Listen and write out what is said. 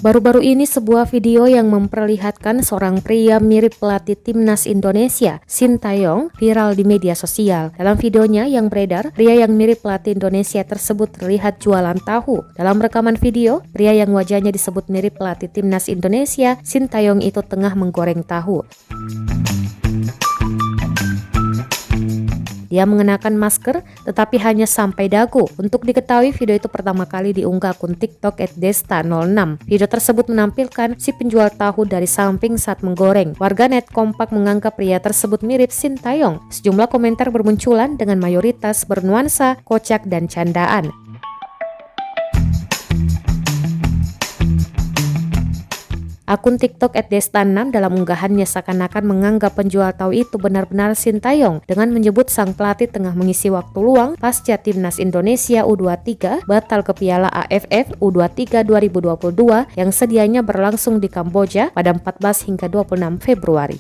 Baru-baru ini sebuah video yang memperlihatkan seorang pria mirip pelatih timnas Indonesia, Sintayong, viral di media sosial. Dalam videonya yang beredar, pria yang mirip pelatih Indonesia tersebut terlihat jualan tahu. Dalam rekaman video, pria yang wajahnya disebut mirip pelatih timnas Indonesia, Sintayong itu tengah menggoreng tahu. Dia mengenakan masker tetapi hanya sampai dagu. Untuk diketahui, video itu pertama kali diunggah akun TikTok @desta06. Video tersebut menampilkan si penjual tahu dari samping saat menggoreng. Warganet kompak menganggap pria tersebut mirip Sintayong. Sejumlah komentar bermunculan dengan mayoritas bernuansa kocak dan candaan. Akun TikTok @desta6 dalam unggahannya seakan-akan menganggap penjual tahu itu benar-benar Sintayong dengan menyebut sang pelatih tengah mengisi waktu luang pasca timnas Indonesia U23 batal ke Piala AFF U23 2022 yang sedianya berlangsung di Kamboja pada 14 hingga 26 Februari.